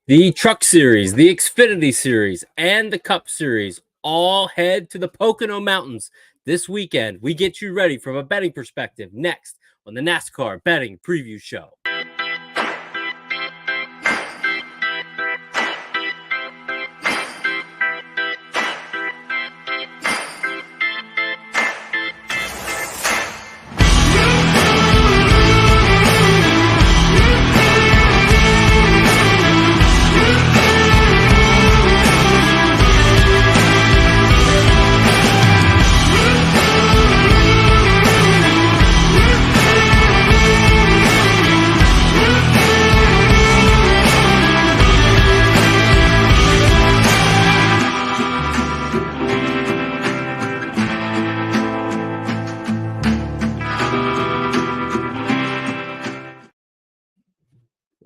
The Truck Series, the Xfinity Series, and the Cup Series all head to the Pocono Mountains this weekend. We get you ready from a betting perspective next on the NASCAR Betting Preview Show.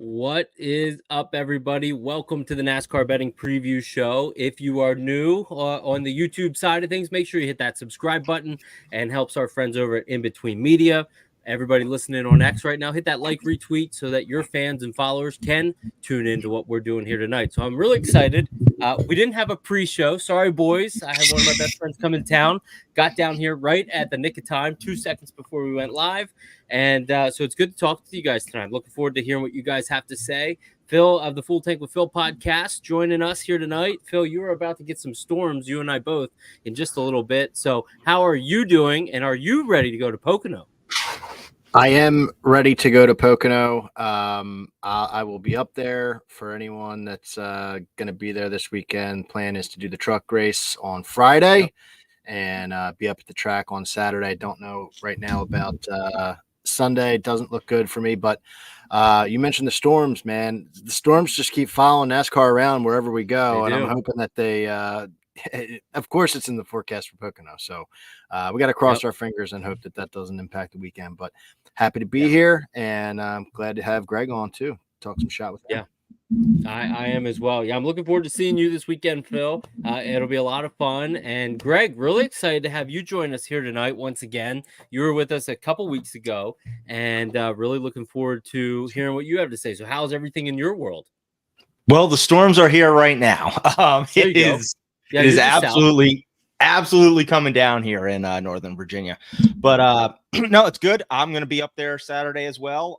What is up, everybody? Welcome to the NASCAR Betting Preview Show. If you are new on the YouTube side of things, make sure you hit that subscribe button and helps our friends over at In Between Media. Everybody listening on X right now, hit that like, retweet so that your fans and followers can tune into what we're doing here tonight. So I'm really excited. We didn't have a pre-show. Sorry, boys. I had one of my best friends come in town. Got down here right at the nick of time, 2 seconds before we went live. And so it's good to talk to you guys tonight. I'm looking forward to hearing what you guys have to say. Phil of the Full Tank with Phil podcast joining us here tonight. Phil, you are about to get some storms, you and I both, in just a little bit. So how are you doing, and are you ready to go to Pocono? I am ready to go to Pocono. I will be up there for anyone that's going to be there this weekend. Plan is to do the truck race on Friday and be up at the track on Saturday. Don't know right now about Sunday. Doesn't look good for me, but you mentioned the storms, man. The storms just keep following NASCAR around wherever we go, and I'm hoping that they of course it's in the forecast for Pocono, so we got to cross our fingers and hope that that doesn't impact the weekend. But happy to be here, and I'm glad to have Greg on too, talk some shot with him. I am as well. Yeah, I'm looking forward to seeing you this weekend, Phil. It'll be a lot of fun. And Greg, really excited to have you join us here tonight once again. You were with us a couple weeks ago, and really looking forward to hearing what you have to say. So how's everything in your world? Well, the storms are here right now. It is absolutely coming down here in Northern Virginia. But no, it's good. I'm going to be up there Saturday as well.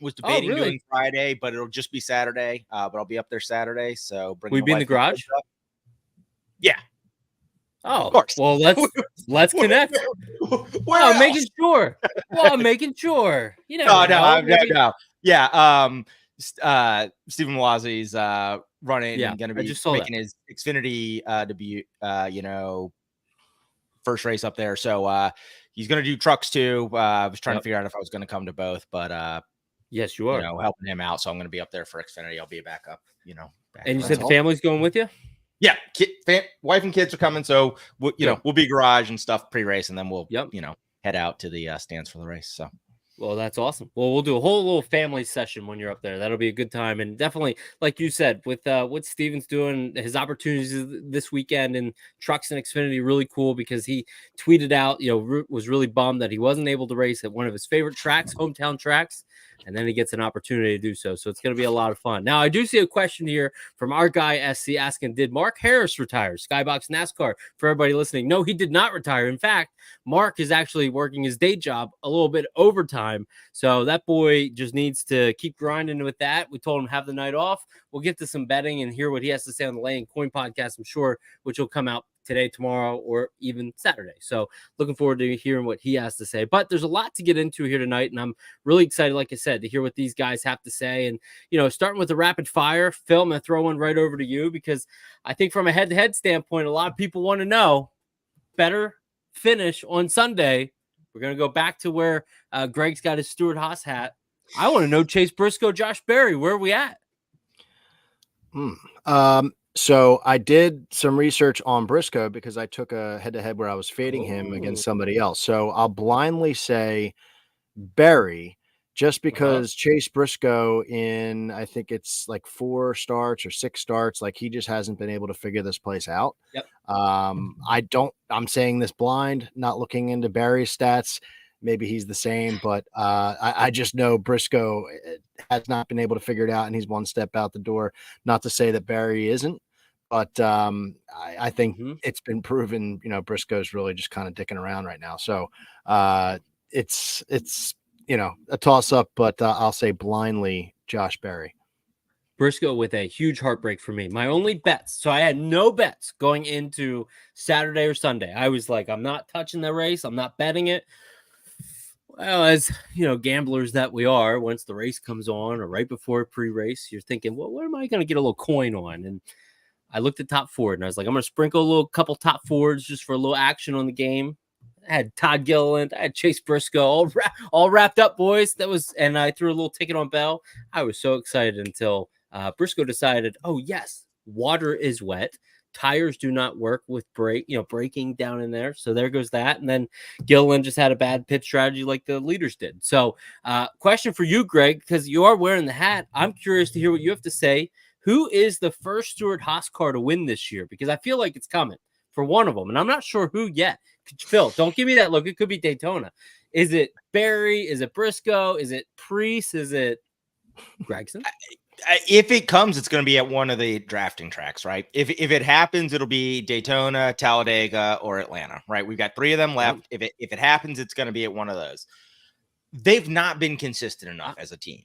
Was debating doing Friday, but it'll just be Saturday. But I'll be up there Saturday. So will you be in the garage? Yeah. Oh, of course. Well, let's connect. I'm making sure. I'm making sure. You know. No. Yeah. Stephen Wazzy's running and going to be making his Xfinity debut. First race up there. So he's going to do trucks too. I was trying to figure out if I was going to come to both, but yes, you are. Helping him out. So I'm going to be up there for Xfinity. I'll be a backup. And you said the family's going with you? Yeah, wife and kids are coming. So we'll be garage and stuff pre-race, and then we'll head out to the stands for the race. So. Well, that's awesome. Well, we'll do a whole little family session when you're up there. That'll be a good time. And definitely, like you said, with what Steven's doing, his opportunities this weekend in trucks and Xfinity, really cool because he tweeted out, was really bummed that he wasn't able to race at one of his favorite tracks, hometown tracks. And then he gets an opportunity to do so. So it's going to be a lot of fun. Now, I do see a question here from our guy, SC, asking, did Mark Harris retire? Skybox NASCAR, for everybody listening. No, he did not retire. In fact, Mark is actually working his day job a little bit overtime. So that boy just needs to keep grinding with that. We told him have the night off. We'll get to some betting and hear what he has to say on the Lay and Coin podcast, I'm sure, which will come out today, tomorrow, or even Saturday. So looking forward to hearing what he has to say. But there's a lot to get into here tonight, and I'm really excited, like I said, to hear what these guys have to say. And, starting with the rapid fire, Phil, I'm going to throw one right over to you because I think from a head-to-head standpoint, a lot of people want to know better finish on Sunday. We're going to go back to where Greg's got his Stuart Haas hat. I want to know Chase Briscoe, Josh Berry. Where are we at? So I did some research on Briscoe because I took a head-to-head where I was fading him against somebody else. So I'll blindly say Berry just because Chase Briscoe in, I think it's like 4 starts or 6 starts, like he just hasn't been able to figure this place out. I'm saying this blind, not looking into Berry's stats. Maybe he's the same, but I just know Briscoe has not been able to figure it out, and he's one step out the door. Not to say that Barry isn't, but I think it's been proven, Briscoe's really just kind of dicking around right now. So it's a toss up, but I'll say blindly Josh Berry. Briscoe with a huge heartbreak for me. My only bets. So I had no bets going into Saturday or Sunday. I was like, I'm not touching the race. I'm not betting it. Well, as gamblers that we are, once the race comes on or right before pre-race, you're thinking, well, what am I going to get a little coin on? And I looked at top Ford and I was like, I'm going to sprinkle a couple top Fords just for a little action on the game. I had Todd Gilliland, I had Chase Briscoe, all wrapped up, boys. And I threw a little ticket on Bell. I was so excited until Briscoe decided, oh yes, water is wet. Tires do not work with braking down in there. So there goes that. And then Gilliland just had a bad pit strategy like the leaders did. So question for you, Greg, because you are wearing the hat. I'm curious to hear what you have to say. Who is the first Stewart-Haas car to win this year? Because I feel like it's coming for one of them. And I'm not sure who yet. Phil, don't give me that look. It could be Daytona. Is it Barry? Is it Briscoe? Is it Priest? Is it Gregson? If it comes, it's going to be at one of the drafting tracks, right? If it happens, it'll be Daytona, Talladega, or Atlanta, right? We've got 3 of them left. If it happens, it's going to be at one of those. They've not been consistent enough as a team.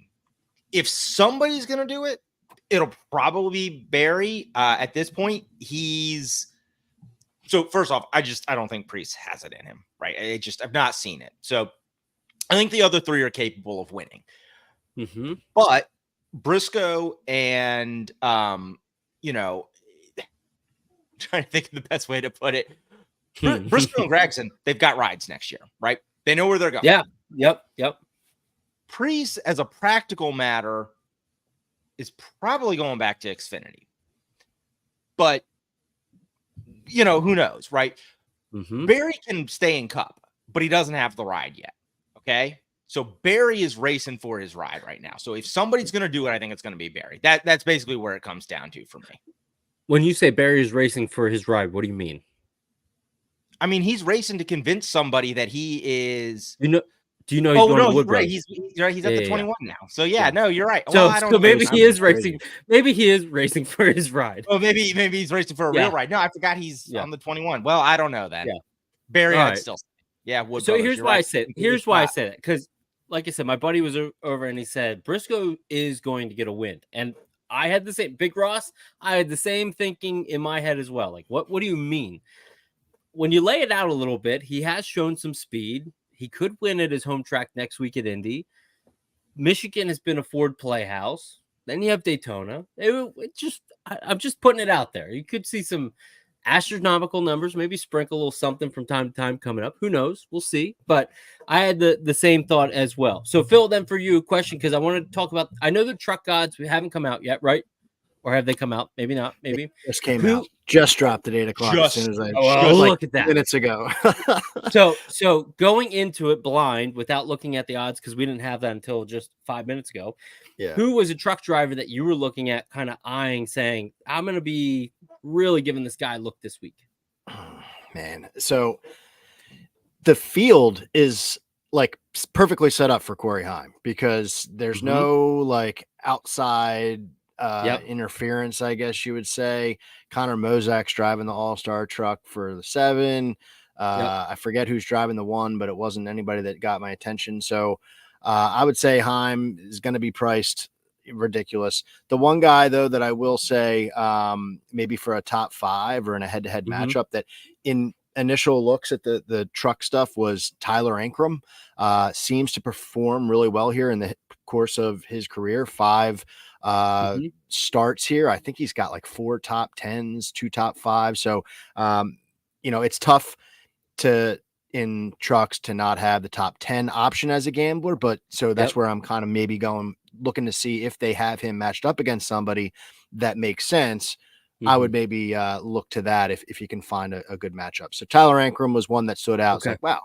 If somebody's going to do it, it'll probably be Barry. At this point, so first off, I don't think Priest has it in him, right? I've not seen it. So I think the other 3 are capable of winning. But Briscoe and, trying to think of the best way to put it. Briscoe and Gregson, they've got rides next year, right? They know where they're going. Yeah. Yep. Priest, as a practical matter, is probably going back to Xfinity. But, who knows, right? Barry can stay in Cup, but he doesn't have the ride yet. Okay. So Barry is racing for his ride right now. So if somebody's going to do it, I think it's going to be Barry. That's basically where it comes down to for me. When you say Barry is racing for his ride, what do you mean? I mean, he's racing to convince somebody that he is. Do you know he's going to Woodbridge? Right. He's at the 21 now. So no, you're right. So, well, so maybe he is racing. Maybe he is racing for his ride. Oh, maybe he's racing for a real ride. No, I forgot he's on the 21. Well, I don't know then. Yeah. Barry, I'd still. Yeah. Wood so here's why I said. Here's why I said it, because, like I said, my buddy was over and he said Briscoe is going to get a win, and I had the same. Big Ross, I had the same thinking in my head as well. Like, what do you mean? When you lay it out a little bit, he has shown some speed. He could win at his home track next week at Indy. Michigan has been a Ford playhouse. Then you have Daytona. I'm just putting it out there. You could see some astronomical numbers, maybe sprinkle a little something from time to time coming up. Who knows? We'll see. But I had the same thought as well. So, Phil, then for you, a question, because I want to talk about, I know the truck gods haven't come out yet, right? Or have they come out? Maybe not. Maybe. Just came out. Just dropped at 8 o'clock as soon as I look at that minutes ago. So going into it blind without looking at the odds, because we didn't have that until just 5 minutes ago. Yeah. Who was a truck driver that you were looking at, kind of eyeing, saying, I'm going to be really giving this guy a look this week? Oh, man. So the field is like perfectly set up for Corey Heim, because there's no like outside interference, I guess you would say. Connor Mozak's driving the all-star truck for the 7. I forget who's driving the 1, but it wasn't anybody that got my attention. So I would say Heim is going to be priced ridiculous. The one guy, though, that I will say maybe for a top 5 or in a head-to-head matchup that in initial looks at the truck stuff was Tyler Ankrum. Seems to perform really well here in the course of his career. 5 starts here. I think he's got like 4 top 10s, 2 top 5. So, it's tough in trucks to not have the top 10 option as a gambler, but so that's where I'm kind of maybe looking to see if they have him matched up against somebody that makes sense. I would maybe look to that if you can find a good matchup. So Tyler Ankrum was one that stood out. It's like, wow,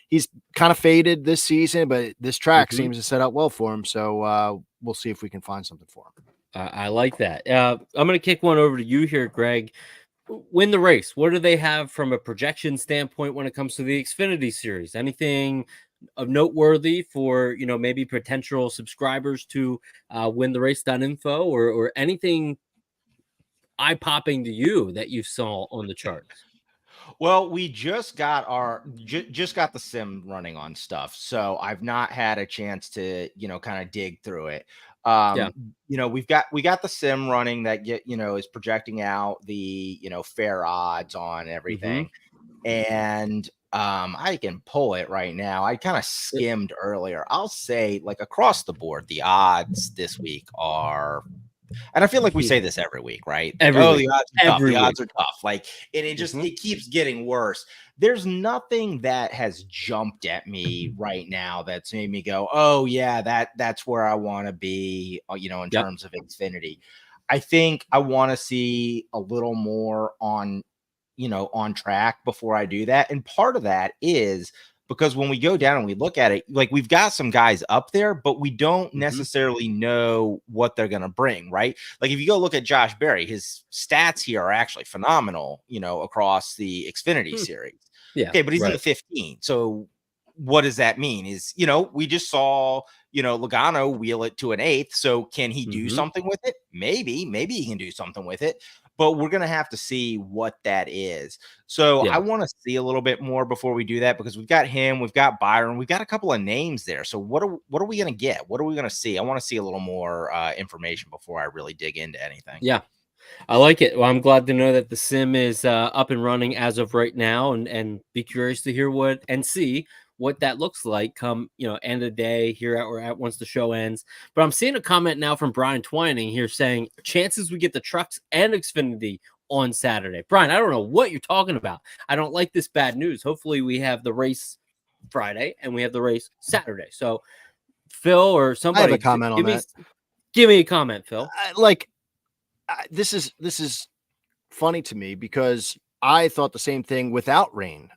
he's kind of faded this season, but this track seems to set up well for him. So we'll see if we can find something for him. I like that. I'm going to kick one over to you here, Greg. Win the race. What do they have from a projection standpoint when it comes to the Xfinity Series? Anything noteworthy for, maybe potential subscribers to win the race.info or anything eye-popping to you that you saw on the charts? Well, we just got just got the sim running on stuff, so I've not had a chance to kind of dig through it. Yeah. We got the sim running that is projecting out the fair odds on everything, and I can pull it right now. I kind of skimmed earlier. I'll say, like, across the board, the odds this week are. And I feel like we say this every week, right? Like, Every week. the odds are tough. Every The odds week. are tough. Like, and it just it keeps getting worse. There's nothing that has jumped at me right now that's made me go, oh yeah, that's where I want to be, in terms of Xfinity. I think I want to see a little more on track before I do that. And part of that is because when we go down and we look at it, like, we've got some guys up there, but we don't necessarily know what they're going to bring, right? Like, if you go look at Josh Berry, his stats here are actually phenomenal, across the Xfinity series. Yeah. Okay, but he's in the 15. So what does that mean? Is, we just saw, Logano wheel it to an 8th. So can he do something with it? Maybe he can do something with it. But we're going to have to see what that is. So I want to see a little bit more before we do that, because we've got him, we've got Byron, we've got a couple of names there. So what are we going to get? What are we going to see? I want to see a little more information before I really dig into anything. Yeah, I like it. Well, I'm glad to know that the sim is up and running as of right now, and be curious to hear see what that looks like come, end of the day here at once the show ends. But I'm seeing a comment now from Brian Twining here saying chances we get the trucks and Xfinity on Saturday. Brian, I don't know what you're talking about. I don't like this bad news. Hopefully we have the race Friday and we have the race Saturday. So Phil or somebody, I have a comment on that. Give me a comment, Phil. This is funny to me because I thought the same thing without rain.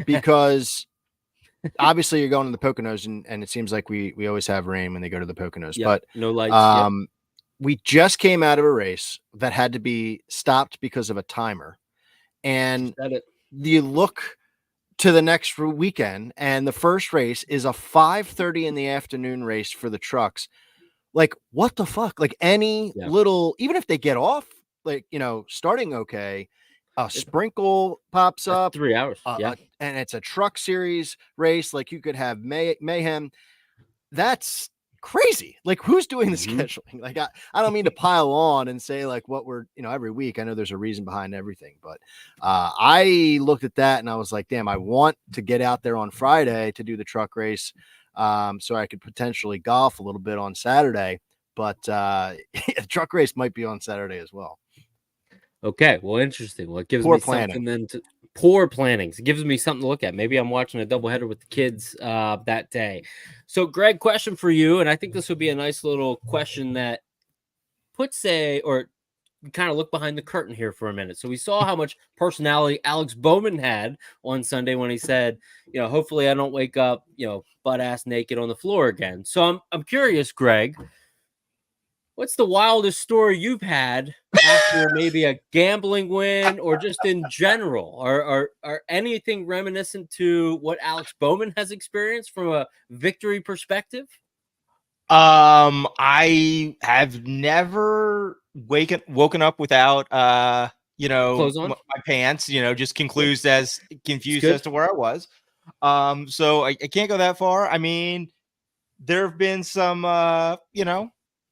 Because obviously you're going to the Poconos and it seems like we always have rain when they go to the Poconos, but no lights. We just came out of a race that had to be stopped because of a timer, and you look to the next weekend and the first race is a 5:30 in the afternoon race for the trucks. Like, what the fuck? Like, any little, even if they get off, like, starting okay, a sprinkle pops up 3 hours. And it's a truck series race. Like, you could have mayhem. That's crazy. Like, who's doing the scheduling? Like, I don't mean to pile on and say like what we're, every week. I know there's a reason behind everything, but I looked at that and I was like, damn, I want to get out there on Friday to do the truck race. So I could potentially golf a little bit on Saturday, but the truck race might be on Saturday as well. Okay, well, interesting. Well, it gives me something then to poor planning. It gives me something to look at. Maybe I'm watching a doubleheader with the kids that day. So, Greg, question for you, and I think this would be a nice little question that puts kind of look behind the curtain here for a minute. So we saw how much personality Alex Bowman had on Sunday when he said, hopefully I don't wake up, butt ass naked on the floor again. So I'm curious, Greg, what's the wildest story you've had after maybe a gambling win or just in general, or anything reminiscent to what Alex Bowman has experienced from a victory perspective? I have never woken up without clothes on? my pants, just confused as to where I was. So I can't go that far. I mean, there have been some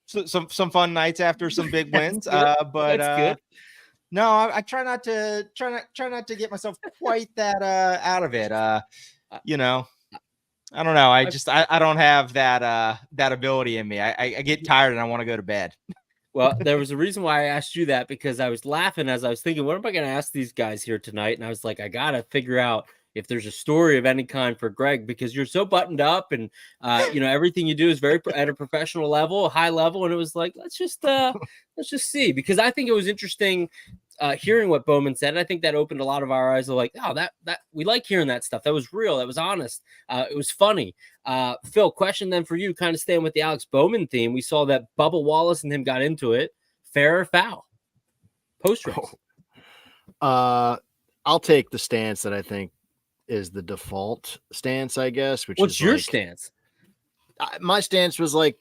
some fun nights after some big wins. But that's good. No, I try not to get myself quite that out of it. I don't know. I don't have that ability in me. I get tired and I want to go to bed. Well, there was a reason why I asked you that, because I was laughing as I was thinking, what am I going to ask these guys here tonight? And I was like, I got to figure out if there's a story of any kind for Greg, because you're so buttoned up and, everything you do is very at a professional level, a high level. And it was like, let's just see, because I think it was interesting hearing what Bowman said. And I think that opened a lot of our eyes. Of like, oh, that we like hearing that stuff. That was real. That was honest. It was funny. Phil, question then for you, kind of staying with the Alex Bowman theme. We saw that Bubba Wallace and him got into it. Fair or foul? Post race. I'll take the stance that I think is the default stance, I guess. Which What's is your like, stance? my stance was like,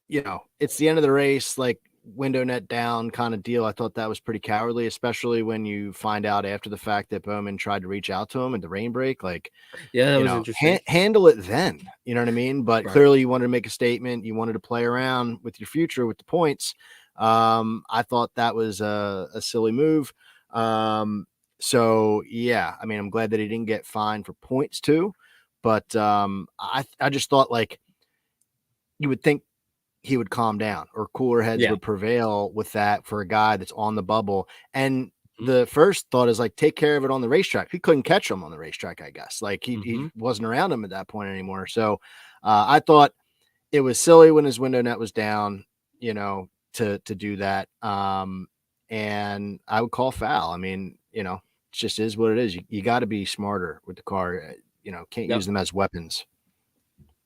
it's the end of the race, like window net down kind of deal. I thought that was pretty cowardly, especially when you find out after the fact that Bowman tried to reach out to him at the rain break. Like, yeah, that was interesting. Handle it then, you know what I mean? But Right. Clearly you wanted to make a statement. You wanted to play around with your future with the points. I thought that was a silly move. So yeah, I mean, I'm glad that he didn't get fined for points too, but I just thought, like, you would think he would calm down or cooler heads would prevail with that for a guy that's on the bubble. And the first thought is like, take care of it on the racetrack. He couldn't catch him on the racetrack, I guess. Like he wasn't around him at that point anymore. So I thought it was silly when his window net was down, to do that. And I would call foul. I mean, it just is what it is. You got to be smarter with the car. Can't use them as weapons.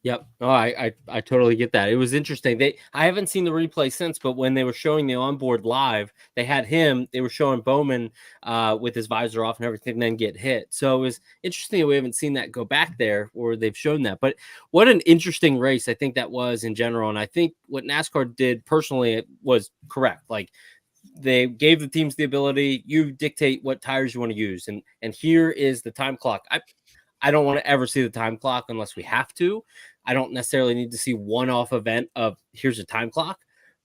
Yep. Oh, I totally get that. It was interesting. I haven't seen the replay since, but when they were showing the onboard live, they had him. They were showing Bowman with his visor off and everything, then get hit. So it was interesting that we haven't seen that go back there, or they've shown that. But what an interesting race I think that was in general. And I think what NASCAR did personally was correct. Like, they gave the teams the ability, you dictate what tires you want to use, and here is the time clock. I don't want to ever see the time clock unless we have to. I don't necessarily need to see one-off event of here's a time clock,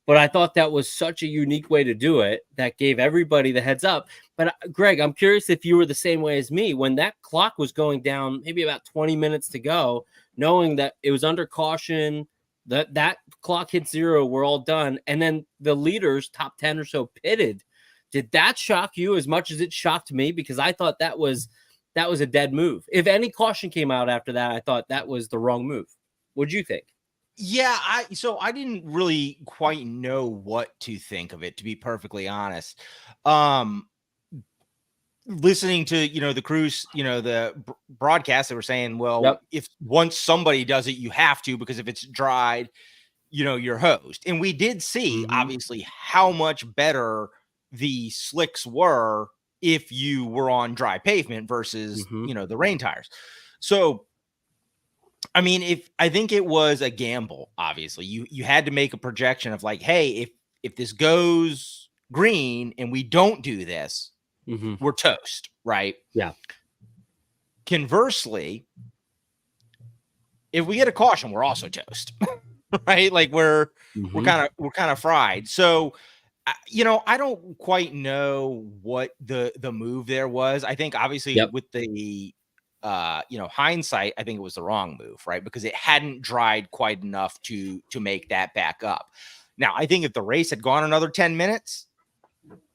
but I thought that was such a unique way to do it that gave everybody the heads up. But Greg, I'm curious if you were the same way as me when that clock was going down, maybe about 20 minutes to go, knowing that it was under caution, that clock hit 0, we're all done. And then the leaders, top 10 or so, pitted. Did that shock you as much as it shocked me? Because I thought that was a dead move. If any caution came out after that, I thought that was the wrong move. What'd you think? Yeah, I didn't really quite know what to think of it, to be perfectly honest. Listening to, the crews, the broadcast, they were saying, well, if once somebody does it, you have to, because if it's dried, you're hosed. And we did see, obviously, how much better the slicks were if you were on dry pavement versus, the rain tires. So, I mean, I think it was a gamble, obviously. You had to make a projection of like, hey, if this goes green and we don't do this, we're toast, right? Yeah. Conversely, if we get a caution, we're also toast, right? Like we're kind of fried. So, I don't quite know what the move there was. I think obviously with the hindsight, I think it was the wrong move, right? Because it hadn't dried quite enough to make that back up. Now, I think if the race had gone another 10 minutes,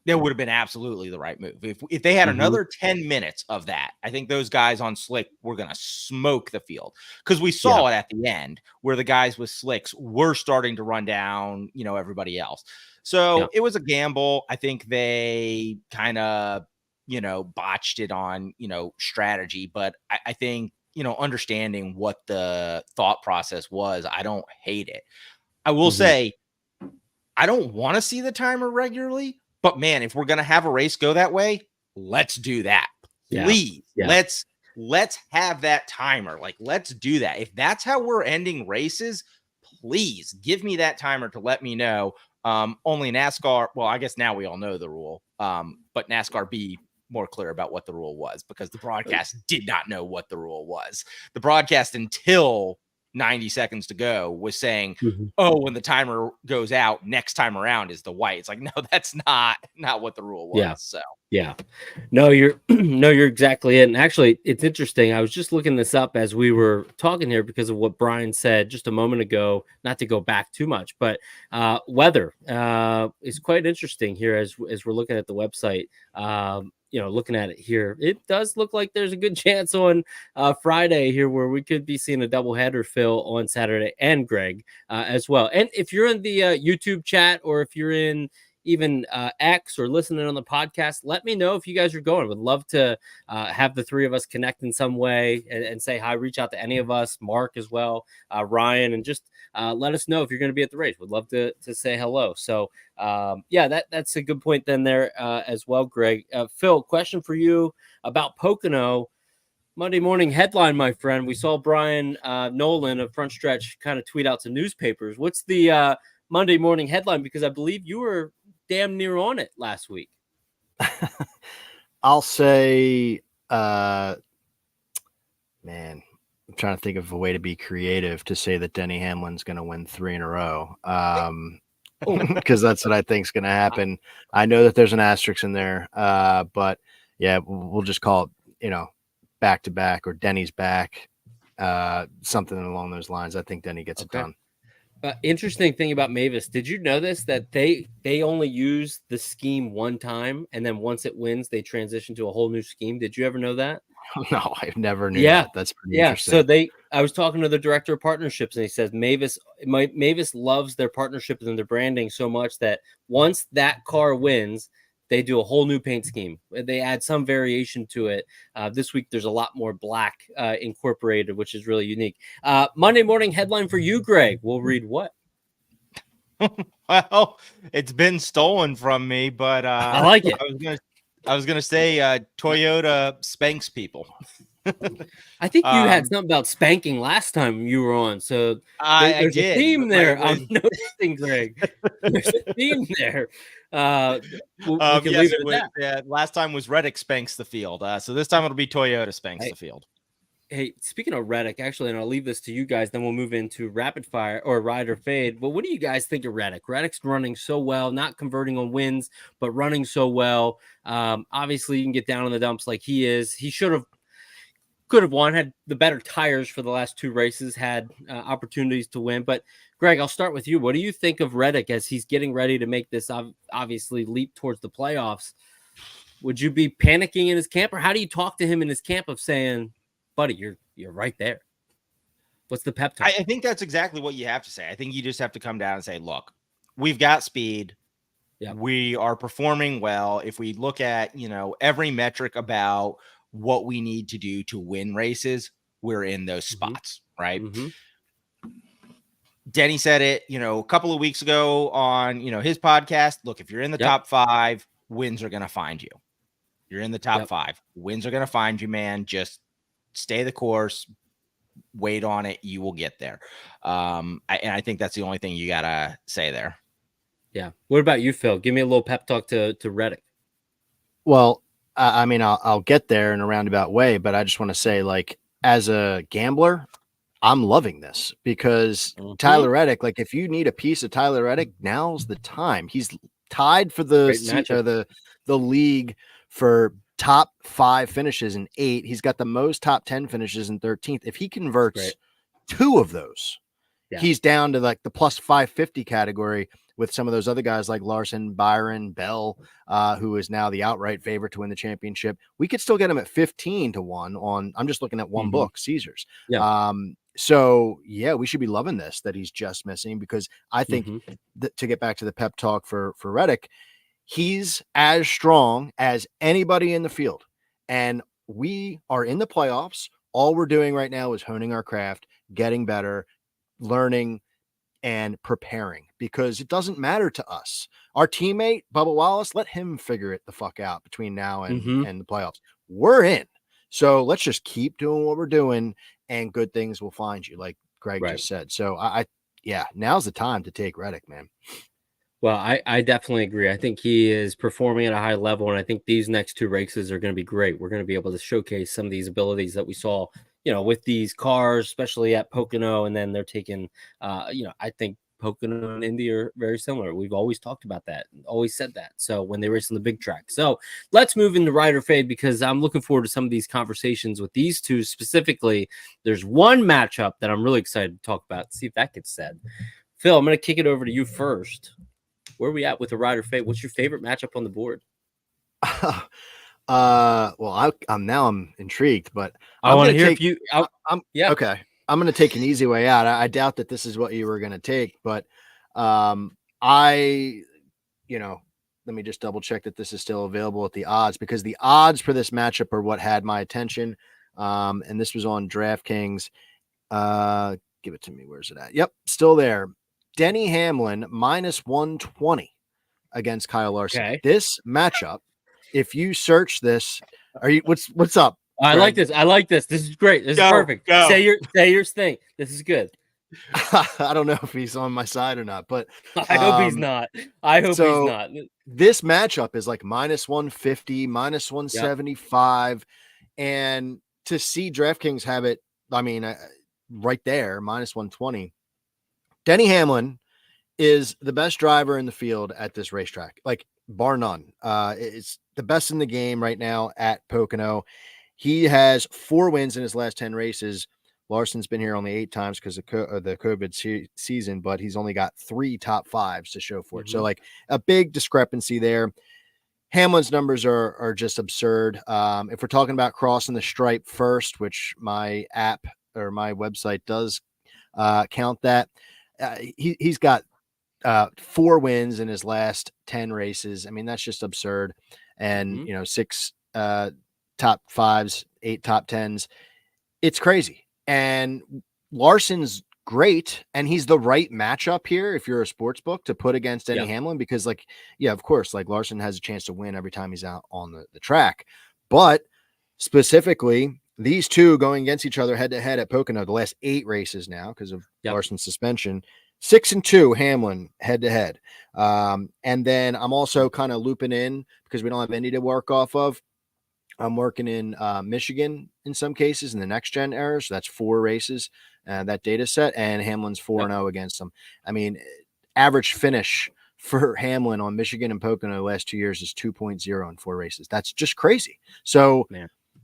that would have been absolutely the right move. If they had another 10 minutes of that, I think those guys on slick were going to smoke the field, because we saw it at the end where the guys with slicks were starting to run down, everybody else. So it was a gamble. I think they kind of, botched it on, strategy, but I think, understanding what the thought process was, I don't hate it. I will say, I don't want to see the timer regularly, but man, if we're going to have a race go that way, let's do that. Please. Let's have that timer. Like, let's do that. If that's how we're ending races, please give me that timer to let me know. Only NASCAR. Well, I guess now we all know the rule. But NASCAR be more clear about what the rule was, because the broadcast did not know what the rule was. The broadcast, until 90 seconds to go, was saying, oh, when the timer goes out, next time around is the white. It's like, no, that's not what the rule was. So no, you're exactly it. And actually, it's interesting. I was just looking this up as we were talking here because of what Brian said just a moment ago, not to go back too much, but weather is quite interesting here as we're looking at the website. Looking at it here, it does look like there's a good chance on Friday here where we could be seeing a doubleheader, Phil, on Saturday, and Greg as well. And if you're in the YouTube chat, or if you're in even X or listening on the podcast, let me know if you guys are going. Would love to have the three of us connect in some way and say hi. Reach out to any of us, Mark as well, Ryan, and just let us know if you're going to be at the race. Would love to say hello. So that's a good point then there as well, Greg. Phil, question for you about Pocono. Monday morning headline, my friend. We saw Brian Nolan of Front Stretch kind of tweet out to newspapers. What's the Monday morning headline? Because I believe you were damn near on it last week. I'll say, man, I'm trying to think of a way to be creative to say that Denny Hamlin's going to win 3 in a row. Because that's what I think is going to happen. I know that there's an asterisk in there, but yeah, we'll just call it, back to back or Denny's back, something along those lines. I think Denny gets it done. Interesting thing about Mavis. Did you know this, that they only use the scheme one time, and then once it wins, they transition to a whole new scheme? Did you ever know that? No, I've never knew that. That's pretty interesting. So I was talking to the director of partnerships, and he says Mavis loves their partnership and their branding so much that once that car wins, they do a whole new paint scheme. They add some variation to it. This week, there's a lot more black incorporated, which is really unique. Monday morning headline for you, Greg. We'll read what? Well, it's been stolen from me, but I like it. I was gonna say Toyota spanks people. I think you had something about spanking last time you were on. So there's a theme there. I'm noticing, Greg. There's a theme there. We can leave it at that. Last time was Reddick spanks the field. So this time it'll be Toyota spanks the field. Hey, speaking of Reddick, actually, and I'll leave this to you guys, then we'll move into rapid fire or ride or fade. But what do you guys think of Reddick? Reddick's running so well, not converting on wins, but running so well. Obviously, you can get down in the dumps like he is. He could have won, had the better tires for the last 2 races, had opportunities to win. But Greg, I'll start with you. What do you think of Reddick as he's getting ready to make this obviously leap towards the playoffs? Would you be panicking in his camp, or how do you talk to him in his camp of saying, buddy, you're right there? What's the pep talk? I think that's exactly what you have to say. I think you just have to come down and say, look, we've got speed. Yeah. We are performing well. If we look at, every metric about what we need to do to win races, we're in those spots, right? Mm-hmm. Denny said it, a couple of weeks ago on, his podcast. Look, if you're in the top 5, wins are going to find you. You're in the top 5. Wins are going to find you, man. Just stay the course, wait on it. You will get there. I think that's the only thing you got to say there. Yeah. What about you, Phil? Give me a little pep talk to Reddick. Well, I mean, I'll get there in a roundabout way, but I just want to say, like, as a gambler, I'm loving this because Tyler Reddick, like, if you need a piece of Tyler Reddick, now's the time. He's tied for the league for top 5 finishes in 8. He's got the most top 10 finishes in 13th. If he converts 2 of those, he's down to like the plus 550 category with some of those other guys like Larson, Byron, Bell, who is now the outright favorite to win the championship. We could still get him at 15 to 1 on, I'm just looking at one book, Caesars. Yeah. So yeah, we should be loving this, that he's just missing, because I think that, to get back to the pep talk for Reddick, he's as strong as anybody in the field. And we are in the playoffs. All we're doing right now is honing our craft, getting better, learning, and preparing, because it doesn't matter to us. Our teammate, Bubba Wallace, let him figure it the fuck out between now and the playoffs. We're in. So let's just keep doing what we're doing, and good things will find you, like Greg just said. So now's the time to take Reddick, man. Well, I definitely agree. I think he is performing at a high level, and I think these next 2 races are going to be great. We're going to be able to showcase some of these abilities that we saw, with these cars, especially at Pocono, and then they're taking, I think Pocono and Indy are very similar. We've always talked about that, always said that. So when they race on the big track. So let's move into ride or fade, because I'm looking forward to some of these conversations with these 2 specifically. There's one matchup that I'm really excited to talk about. See if that gets said. Phil, I'm going to kick it over to you first. Where are we at with the ride or fade? What's your favorite matchup on the board? Well, I'm intrigued, but I want to hear if you. Okay. I'm going to take an easy way out. I doubt that this is what you were going to take, but let me just double check that this is still available at the odds, because the odds for this matchup are what had my attention. And this was on DraftKings. Give it to me. Where's it at? Yep, still there. Denny Hamlin minus 120 against Kyle Larson. Okay. This matchup, if you search this, what's up? I like this. I like this. This is great. This is perfect. Go. Say your thing. This is good. I don't know if he's on my side or not, but I hope he's not. I hope he's not. This matchup is like -150, -175, and to see DraftKings have it, I mean, right there, -120. Denny Hamlin is the best driver in the field at this racetrack, like bar none. It's the best in the game right now at Pocono. He has 4 wins in his last 10 races. Larson's been here only 8 times because of the COVID season, but he's only got 3 top 5s to show for it. So like a big discrepancy there. Hamlin's numbers are just absurd. If we're talking about crossing the stripe first, which my app or my website does count that, he's got 4 wins in his last 10 races. I mean, that's just absurd. And, 6 top 5s, 8 top 10s. It's crazy. And Larson's great. And he's the right matchup here if you're a sports book to put against Denny Hamlin, because of course, like Larson has a chance to win every time he's out on the track. But specifically, these two going against each other head to head at Pocono, the last 8 races now because of Larson's suspension, 6-2 Hamlin head to head. And then I'm also kind of looping in because we don't have any to work off of. I'm working in Michigan in some cases in the next gen era. So that's 4 races, that data set, and Hamlin's 4-0 against them. I mean, average finish for Hamlin on Michigan and Pocono the last 2 years is 2.0 in 4 races. That's just crazy. So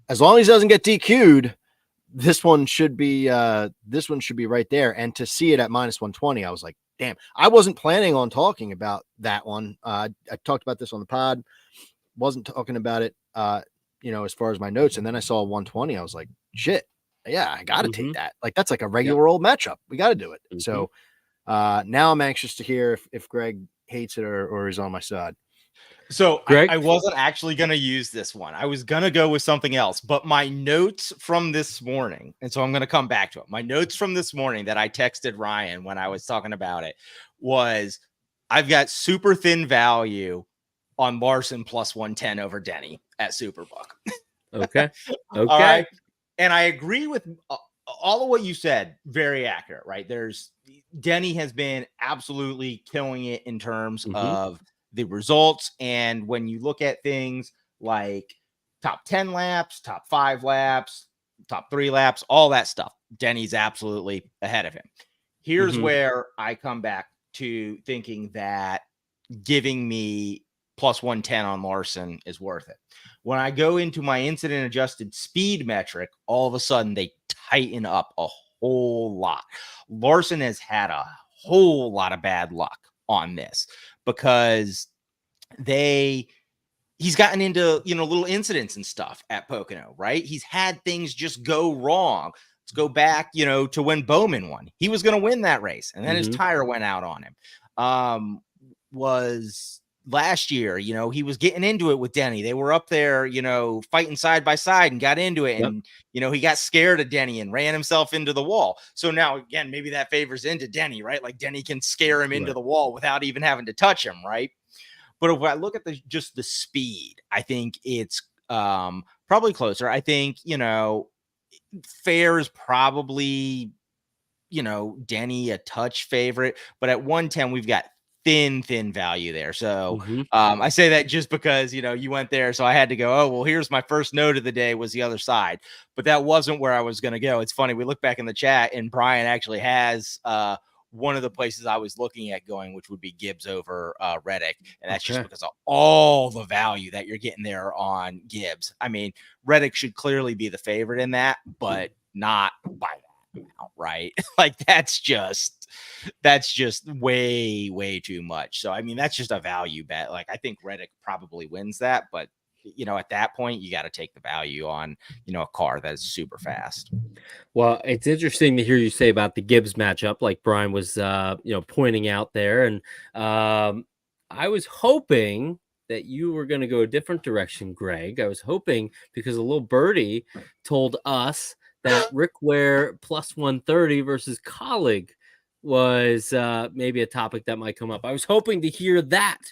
as long as he doesn't get DQ'd, this one should be right there. And to see it at -120, I was like, damn, I wasn't planning on talking about that one. I talked about this on the pod, wasn't talking about it, as far as my notes. And then I saw 120. I was like, shit, yeah, I got to take that. Like, that's like a regular old matchup. We got to do it. So now I'm anxious to hear if Greg hates it or is on my side. So I wasn't actually going to use this one. I was going to go with something else, but my notes from this morning, and so I'm going to come back to it. My notes from this morning that I texted Ryan when I was talking about it was I've got super thin value on Larson +110 over Denny at Superbook. Okay. All right. And I agree with all of what you said. Very accurate, right? Denny has been absolutely killing it in terms of the results. And when you look at things like top 10 laps, top 5 laps, top 3 laps, all that stuff, Denny's absolutely ahead of him. Here's where I come back to thinking that giving me +110 on Larson is worth it. When I go into my incident adjusted speed metric, all of a sudden they tighten up a whole lot. Larson has had a whole lot of bad luck on this because he's gotten into, little incidents and stuff at Pocono, right? He's had things just go wrong. Let's go back, to when Bowman won. He was going to win that race, and then his tire went out on him. Was last year, he was getting into it with Denny. They were up there, fighting side by side and got into it. And, he got scared of Denny and ran himself into the wall. So now, again, maybe that favors into Denny, right? Like Denny can scare him into the wall without even having to touch him, right? But if I look at just the speed, I think it's probably closer. I think, fair is probably, Denny a touch favorite. But at 110, we've got thin value there. So I say that just because, you went there. So I had to go, oh, well, here's my first note of the day was the other side. But that wasn't where I was going to go. It's funny. We look back in the chat and Brian actually has one of the places I was looking at going, which would be Gibbs over Reddick. And that's just because of all the value that you're getting there on Gibbs. I mean, Reddick should clearly be the favorite in that, but not by that amount, right? Like that's just way too much. So I mean, that's just a value bet. Like I think Reddick probably wins that, but at that point you got to take the value on a car that is super fast. Well, it's interesting to hear you say about the Gibbs matchup, like Brian was pointing out there, and I was hoping that you were going to go a different direction, Greg. I was hoping because a little birdie told us that Rick Ware +130 versus Colleague was maybe a topic that might come up. I was hoping to hear that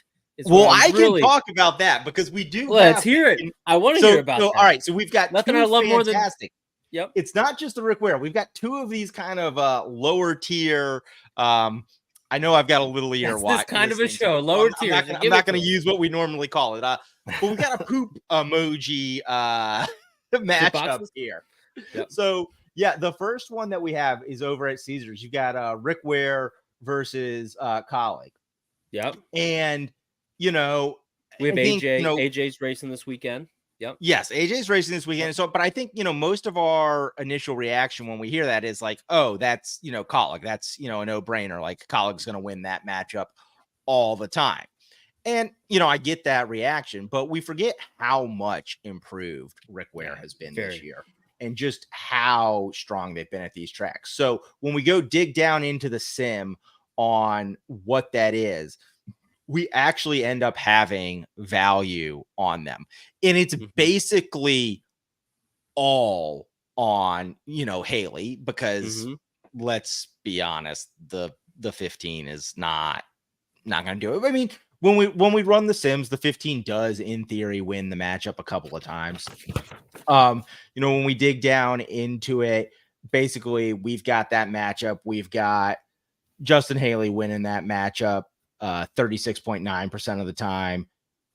Well, I can talk about that because we do. Let's hear it. I want to hear about that. All right, so we've got nothing I love more than. Yep. It's not just the Rick Ware. We've got two of these kind of lower tier. I know I've got a little ear. This kind of a show, lower tier. I'm not going to use what we normally call it. But we got a poop emoji matchup here. Yep. So yeah, the first one that we have is over at Caesars. You've got Rick Ware versus Colleague. Yep. And we have AJ. AJ's racing this weekend. Yep. Yes, AJ's racing this weekend. So, but I think, most of our initial reaction when we hear that is like, oh, that's, Colleague. That's, a no-brainer. Like, Colleague's going to win that matchup all the time. And, I get that reaction, but we forget how much improved Rick Ware has been this year and just how strong they've been at these tracks. So when we go dig down into the sim on what that is, we actually end up having value on them. And it's basically all on, Haley, because let's be honest, the 15 is not going to do it. I mean, when we run the sims, the 15 does in theory win the matchup a couple of times. When we dig down into it, basically we've got that matchup. We've got Justin Haley winning that matchup 36.9% of the time,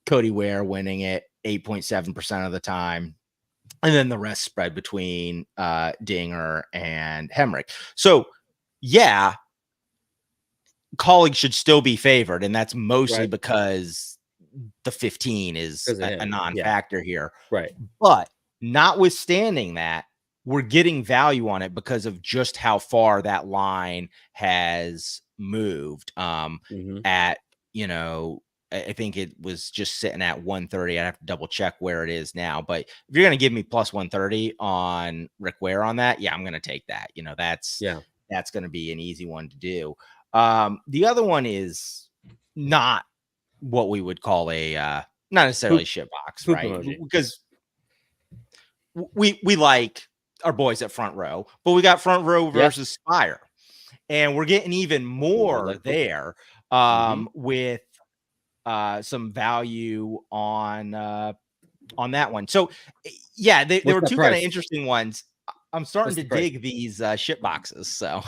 Cody Ware winning it 8.7% of the time, and then the rest spread between Dinger and Hemrick. So yeah, Colleague should still be favored, and that's mostly because the 15 is a non-factor here. Right. But notwithstanding that, we're getting value on it because of just how far that line has moved. I think it was just sitting at 130. I'd have to double check where it is now. But if you're going to give me plus 130 on Rick Ware on that, yeah, I'm going to take that. That's going to be an easy one to do. The other one is not what we would call a not necessarily shit box, right? Emoji. Because we like our boys at Front Row, but we got Front Row versus Spire, and we're getting even more there with some value on that one. So yeah, there were two kind of interesting ones. I'm starting to dig these shit boxes. So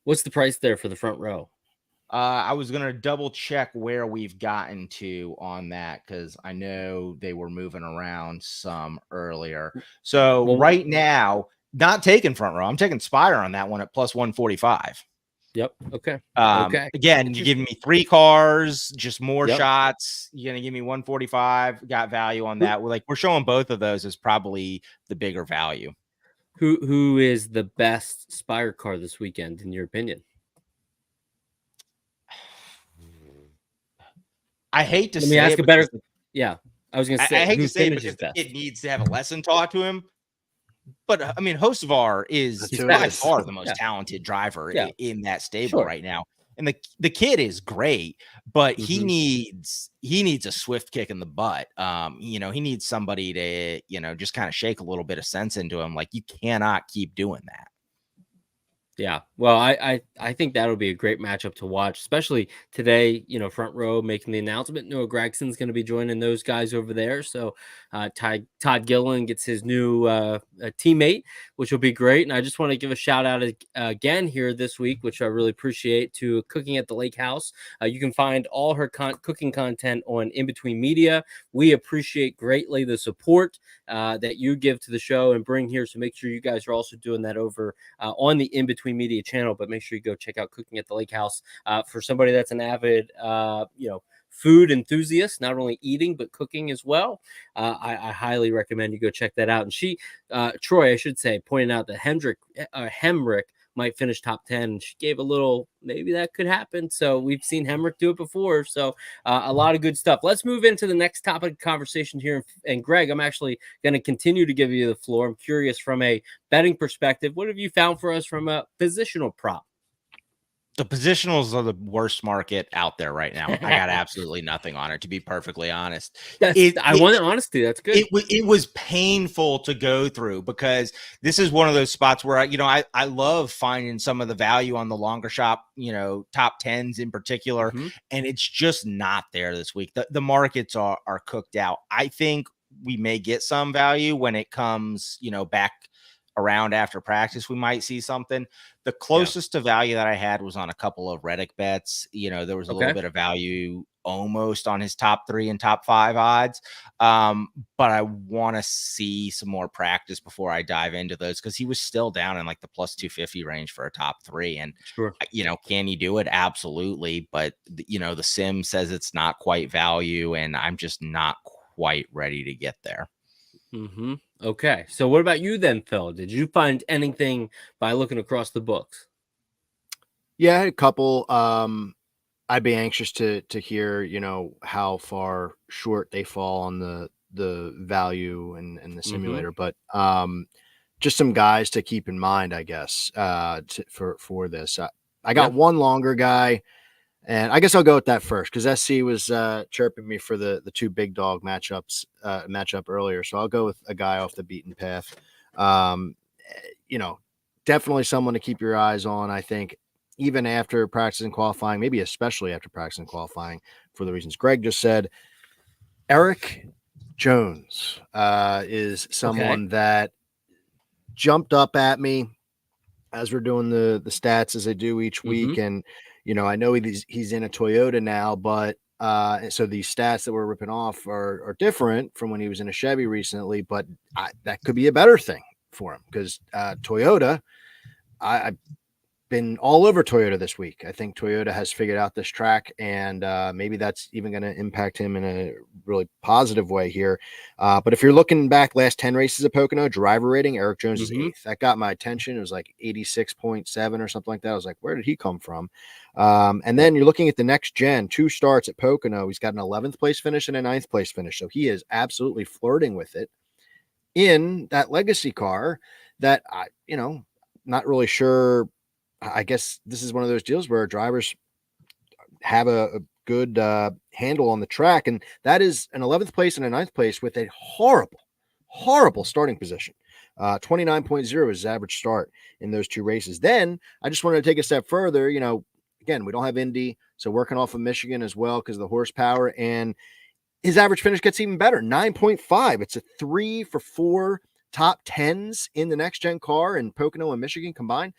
what's the price there for the Front Row? I was going to double check where we've gotten to on that because I know they were moving around some earlier. So right now, not taking Front Row. I'm taking Spire on that one at plus 145. Yep. Okay. Again, you're giving me 3 cars, just more shots. You're going to give me 145. Got value on that. We're showing both of those as probably the bigger value. Who is the best Spire car this weekend, in your opinion? I hate to say it. Ask a better. Yeah, I was going to say. I hate to say it because it needs to have a lesson taught to him. But I mean, Hocevar is by far the most talented driver in that stable right now, and the kid is great. But he needs a swift kick in the butt. He needs somebody to just kind of shake a little bit of sense into him. Like, you cannot keep doing that. Yeah, well, I think that'll be a great matchup to watch, especially today. Front Row making the announcement. Noah Gregson's going to be joining those guys over there. So Todd Gilliland gets his new teammate, which will be great. And I just want to give a shout out again here this week, which I really appreciate, to Cooking at the Lake House. You can find all her cooking content on In Between Media. We appreciate greatly the support that you give to the show and bring here. So make sure you guys are also doing that over on the In Between Media channel, but make sure you go check out Cooking at the Lake House for somebody that's an avid food enthusiast, not only eating but cooking as well. I highly recommend you go check that out. And Troy, I should say, pointed out that Hemrick might finish top 10, and she gave a little, maybe that could happen. So we've seen Hemrick do it before. So a lot of good stuff. Let's move into the next topic of conversation here. And Greg, I'm actually going to continue to give you the floor. I'm curious, from a betting perspective, what have you found for us from a positional prop? The positionals are the worst market out there right now. I got absolutely nothing on it, to be perfectly honest. I want honesty. That's good. It was painful to go through because this is one of those spots where I love finding some of the value on the longer shop, top 10s in particular, and it's just not there this week. The markets are cooked out. I think we may get some value when it comes, back around after practice. We might see something. The closest to value that I had was on a couple of Reddick bets. There was a little bit of value almost on his top 3 and top 5 odds. But I want to see some more practice before I dive into those, because he was still down in like the plus 250 range for a top 3. And, can you do it? Absolutely. But, the sim says it's not quite value, and I'm just not quite ready to get there. Okay. So what about you then, Phil? Did you find anything by looking across the books? Yeah, I had a couple. I'd be anxious to hear, how far short they fall on the value and the simulator, but just some guys to keep in mind, I guess, for this. I got one longer guy, and I guess I'll go with that first because SC was chirping me for the 2 big dog matchup earlier. So I'll go with a guy off the beaten path. Definitely someone to keep your eyes on, I think, even after practicing qualifying, maybe especially after practicing qualifying, for the reasons Greg just said. Eric Jones is someone that jumped up at me as we're doing the stats as I do each week. And, I know he's in a Toyota now, but so these stats that we're ripping off are different from when he was in a Chevy recently, but that could be a better thing for him because Toyota, I've been all over Toyota this week. I think Toyota has figured out this track, and maybe that's even going to impact him in a really positive way here. But if you're looking back last 10 races at Pocono, driver rating, Eric Jones is 8th. That got my attention. It was like 86.7 or something like that. I was like, where did he come from? And then you're looking at the next gen, 2 starts at Pocono. He's got an 11th place finish and a 9th place finish. So he is absolutely flirting with it in that legacy car that not really sure. I guess this is one of those deals where drivers have a good handle on the track, and that is an 11th place and a 9th place with a horrible starting position. 29.0 is his average start in those 2 races. Then I just wanted to take a step further. Again, we don't have Indy, so working off of Michigan as well because of the horsepower, and his average finish gets even better, 9.5. It's a 3 for 4 top 10s in the next gen car in Pocono and Michigan combined.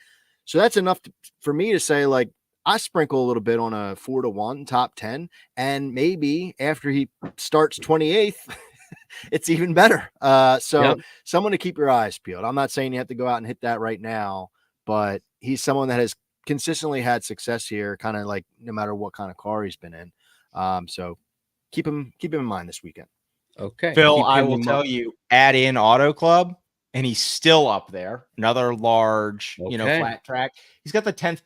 So that's enough for me to say, like, I sprinkle a little bit on a 4-1 top 10, and maybe after he starts 28th, it's even better. Someone to keep your eyes peeled. I'm not saying you have to go out and hit that right now, but he's someone that has consistently had success here, kind of like no matter what kind of car he's been in. So keep him in mind this weekend. Okay, Phil, I will tell you, add in Auto Club, and he's still up there. Another large, flat track. He's got the 4th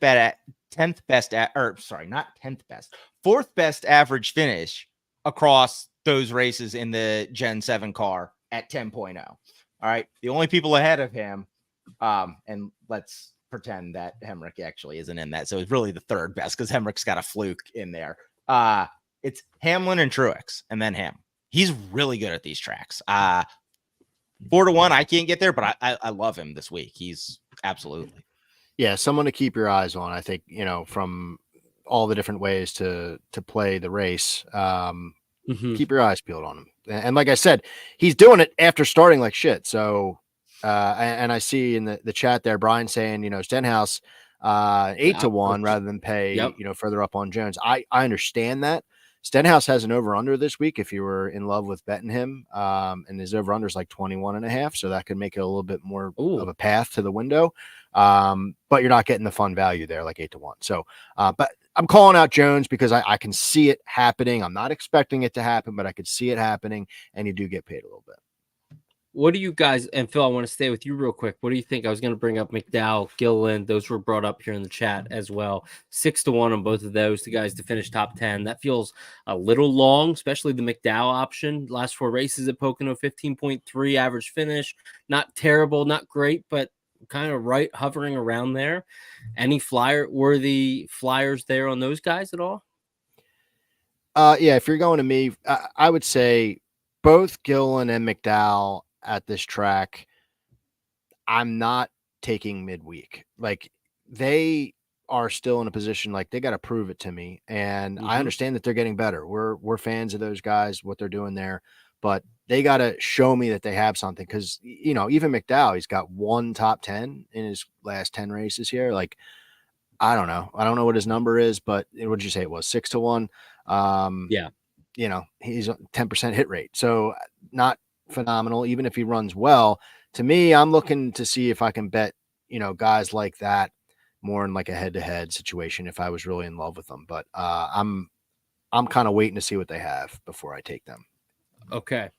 best average finish across those races in the Gen 7 car at 10.0. All right. The only people ahead of him, and let's pretend that Hemrick actually isn't in that. So it's really the 3rd best because Hemrick's got a fluke in there. It's Hamlin and Truex, and then him. He's really good at these tracks. 4-1, I can't get there, but I love him this week. He's absolutely. Yeah, someone to keep your eyes on. I think, from all the different ways to play the race, keep your eyes peeled on him. And like I said, he's doing it after starting like shit. So, and I see in the chat there, Brian saying, Stenhouse 8-1 rather than pay, further up on Jones. I understand that. Stenhouse has an over-under this week if you were in love with betting him, and his over-under is like 21.5, so that could make it a little bit more of a path to the window. But you're not getting the fun value there, like 8-1. So, but I'm calling out Jones because I can see it happening. I'm not expecting it to happen, but I could see it happening, and you do get paid a little bit. What do you guys, and Phil, I want to stay with you real quick. What do you think? I was going to bring up McDowell, Gilliland. Those were brought up here in the chat as well. 6-1 on both of those, the guys to finish top 10. That feels a little long, especially the McDowell option. Last 4 races at Pocono, 15.3 average finish. Not terrible, not great, but kind of right hovering around there. Any worthy flyers there on those guys at all? Yeah, if you're going to me, I would say both Gillen and McDowell at this track. I'm not taking midweek. Like, they are still in a position like they got to prove it to me, and I understand that they're getting better. We're fans of those guys, what they're doing there, but they got to show me that they have something. Because even McDowell, he's got 1 top 10 in his last 10 races here. Like, I don't know what his number is, but what did you say it was? 6-1. Yeah. He's a 10% hit rate. So not phenomenal, even if he runs well. To me, I'm looking to see if I can bet, guys like that more in like a head-to-head situation if I was really in love with them. But I'm kind of waiting to see what they have before I take them. Okay.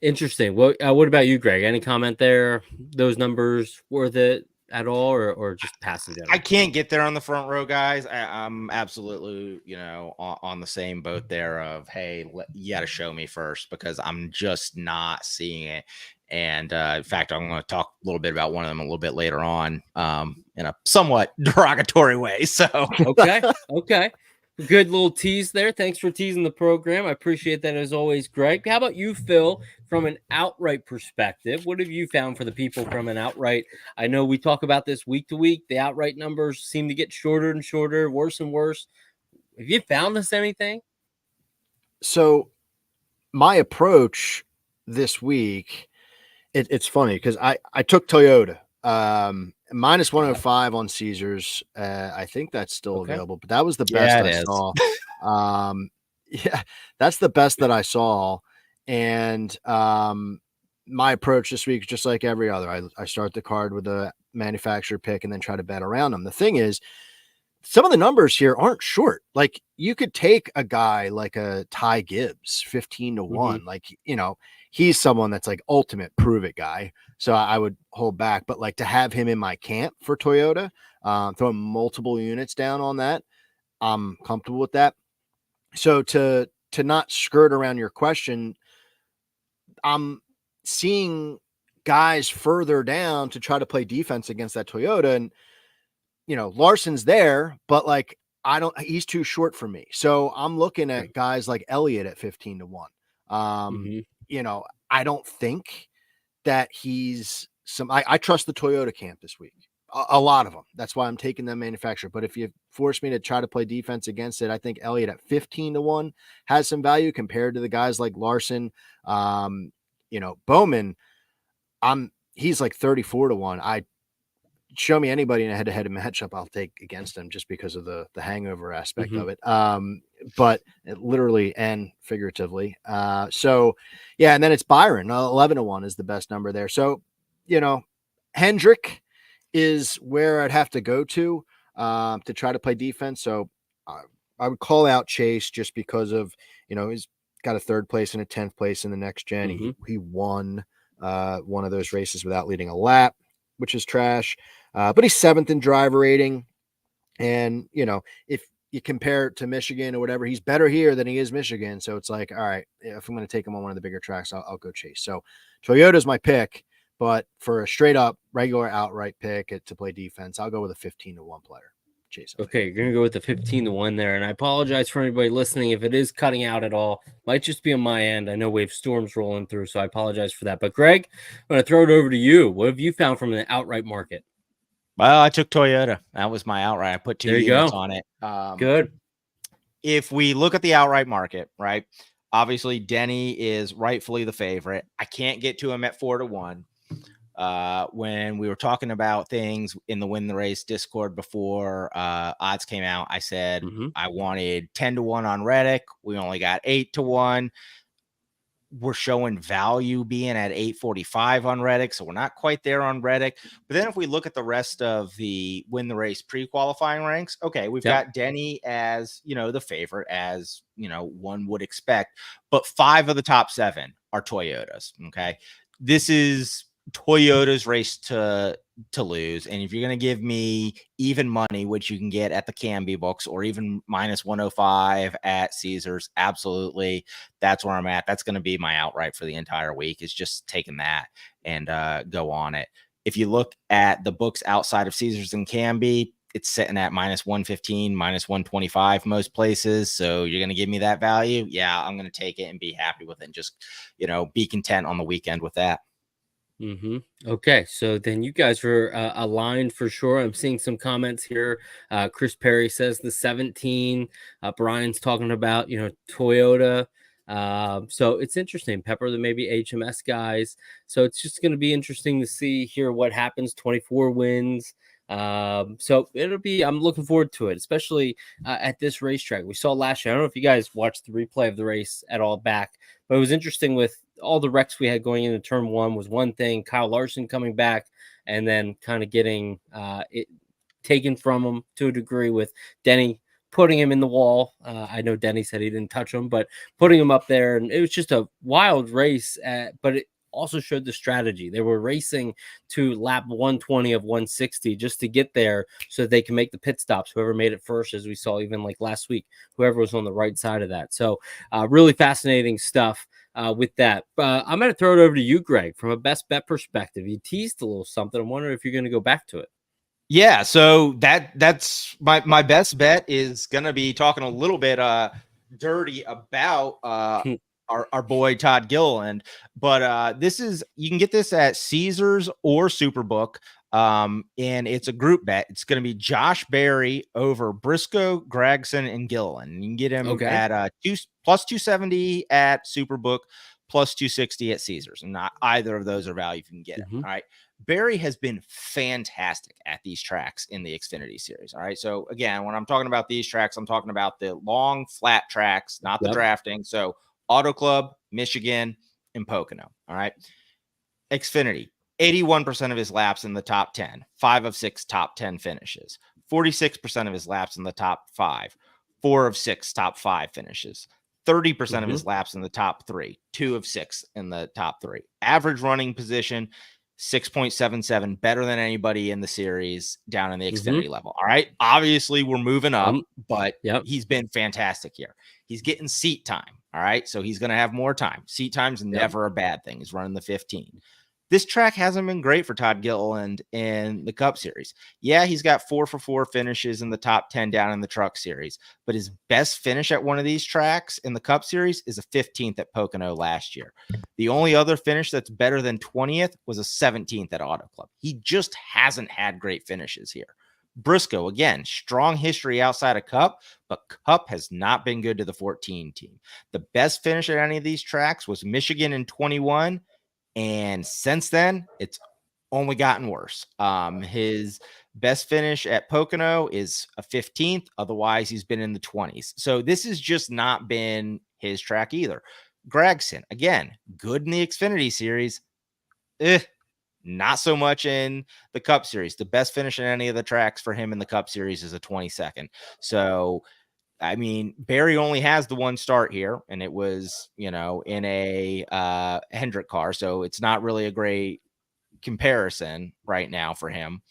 Interesting. What about you, Greg? Any comment there? Those numbers worth it at all, or just passing down? I can't get there on the front row, guys. I'm absolutely, on the same boat there of, hey, you got to show me first, because I'm just not seeing it. And in fact, I'm going to talk a little bit about one of them a little bit later on in a somewhat derogatory way. So, okay. Good little tease there. Thanks for teasing the program. I appreciate that as always, Greg. How about you, Phil, from an outright perspective? What have you found for the people from an outright? I know we talk about this week to week. The outright numbers seem to get shorter and shorter, worse and worse. Have you found us anything? So my approach this week, it's funny because I took Toyota. Minus 105 on Caesars. I think that's still available, but that was the best I saw. Yeah, that's the best that I saw. And my approach this week is just like every other. I start the card with a manufacturer pick and then try to bet around them. The thing is, some of the numbers here aren't short. Like, you could take a guy like a Ty Gibbs, 15-1. Like, he's someone that's like ultimate prove it guy. So I would hold back, but like to have him in my camp for Toyota, throwing multiple units down on that, I'm comfortable with that. So to not skirt around your question, I'm seeing guys further down to try to play defense against that Toyota. And, Larson's there, but like, he's too short for me. So I'm looking at guys like Elliott at 15-1. I don't think that he's I trust the Toyota camp this week. A lot of them. That's why I'm taking them manufacturer. But if you force me to try to play defense against it, I think Elliott at 15-1 has some value compared to the guys like Larson. Bowman, he's like 34-1. Show me anybody in a head-to-head matchup I'll take against him just because of the hangover aspect of it. But literally and figuratively. So yeah, and then it's Byron. 11-1 is the best number there. So, Hendrick is where I'd have to go to try to play defense. So I would call out Chase just because of, he's got a 3rd place and a 10th place in the next gen. He won one of those races without leading a lap, which is trash. But he's 7th in driver rating. And, if you compare it to Michigan or whatever, he's better here than he is Michigan. So it's like, all right, if I'm going to take him on one of the bigger tracks, I'll go Chase. So Toyota's my pick, but for a straight up regular outright pick to play defense, I'll go with a 15-1 player. Chase. Okay, you're going to go with the 15-1 there. And I apologize for anybody listening if it is cutting out at all. Might just be on my end. I know we have storms rolling through, so I apologize for that. But Greg, I'm going to throw it over to you. What have you found from the outright market? Well, I took Toyota. That was my outright. I put 2 units on it. Good. If we look at the outright market, right? Obviously, Denny is rightfully the favorite. I can't get to him at 4-1. When we were talking about things in the Win the Race Discord before odds came out, I said I wanted 10-1 on Reddick. We only got 8-1. We're showing value being at 845 on Reddick, so we're not quite there on Reddick. But then if we look at the rest of the Win the Race pre-qualifying ranks, okay, we've got Denny as, the favorite, as, one would expect. But 5 of the top 7 are Toyotas, okay? This is Toyota's race to lose. And if you're going to give me even money, which you can get at the Canby books, or even minus 105 at Caesars, absolutely, that's where I'm at. That's going to be my outright for the entire week, is just taking that and go on it. If you look at the books outside of Caesars and Canby, it's sitting at -115, -125 most places. So you're going to give me that value? Yeah, I'm going to take it and be happy with it and just, be content on the weekend with that. Okay, so then you guys are aligned for sure. I'm seeing some comments here. Chris Perry says the 17. Brian's talking about Toyota. So it's interesting. Pepper, the maybe HMS guys. So it's just going to be interesting to see here what happens. 24 wins. So I'm looking forward to it, especially at this racetrack. We saw last year. I don't know if you guys watched the replay of the race at all back, but it was interesting with all the wrecks we had going into turn one was one thing. Kyle Larson coming back and then kind of getting it taken from him to a degree with Denny putting him in the wall. I know Denny said he didn't touch him, but putting him up there. And it was just a wild race, but it also showed the strategy. They were racing to lap 120 of 160 just to get there so that they can make the pit stops. Whoever made it first, as we saw even like last week, whoever was on the right side of that. So really fascinating stuff with that. I'm going to throw it over to you, Greg, from a best bet perspective. You teased a little something. I'm wondering if you're going to go back to it. Yeah, so that's my best bet is going to be talking a little bit dirty about our boy Todd Gilliland, but you can get this at Caesars or Superbook, and it's a group bet. It's going to be Josh Berry over Briscoe, Gregson, and Gilliland. You can get him at plus 270 at Superbook, plus 260 at Caesars, and not either of those are value if you can get him. All right. Barry has been fantastic at these tracks in the Xfinity Series. All right. So again, when I'm talking about these tracks, I'm talking about the long flat tracks, not the drafting. So Auto Club, Michigan, and Pocono. All right. Xfinity, 81% of his laps in the top 10, 5 of 6 top 10 finishes, 46% of his laps in the top 5, 4 of 6 top 5 finishes, 30% of his laps in the top 3, 2 of 6 in the top 3. Average running position, 6.77, better than anybody in the series down in the Xfinity level. All right. Obviously, we're moving up, but he's been fantastic here. He's getting seat time. All right. So he's going to have more time. Seat time's never a bad thing. He's running the 15. This track hasn't been great for Todd Gilliland in the Cup Series. Yeah, he's got 4 for 4 finishes in the top 10 down in the Truck Series, but his best finish at one of these tracks in the Cup Series is a 15th at Pocono last year. The only other finish that's better than 20th was a 17th at Auto Club. He just hasn't had great finishes here. Briscoe, again, strong history outside of Cup, but Cup has not been good to the 14 team. The best finish at any of these tracks was Michigan in 21. And since then, it's only gotten worse. His best finish at Pocono is a 15th. Otherwise, he's been in the 20s. So this has just not been his track either. Gregson, again, good in the Xfinity Series. Not so much in the Cup Series. The best finish in any of the tracks for him in the Cup Series is a 22nd. So, I mean, Barry only has the one start here, and it was, in a Hendrick car. So it's not really a great comparison right now for him.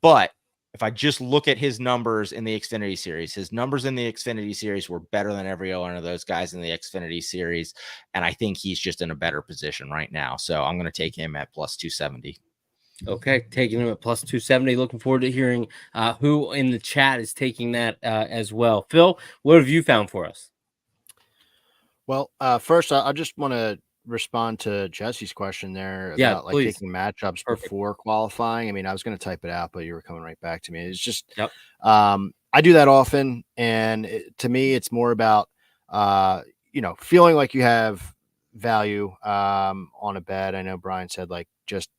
But if I just look at his numbers in the Xfinity Series, his numbers in the Xfinity Series were better than every one of those guys in the Xfinity Series. And I think he's just in a better position right now. So I'm going to take him at plus 270. Okay, taking him at plus 270. Looking forward to hearing who in the chat is taking that as well. Phil, what have you found for us? Well, first, I just want to respond to Jesse's question there about taking matchups before qualifying. I mean, I was going to type it out, but you were coming right back to me. It's just, I do that often. And to me, it's more about, feeling like you have value on a bet. I know Brian said just,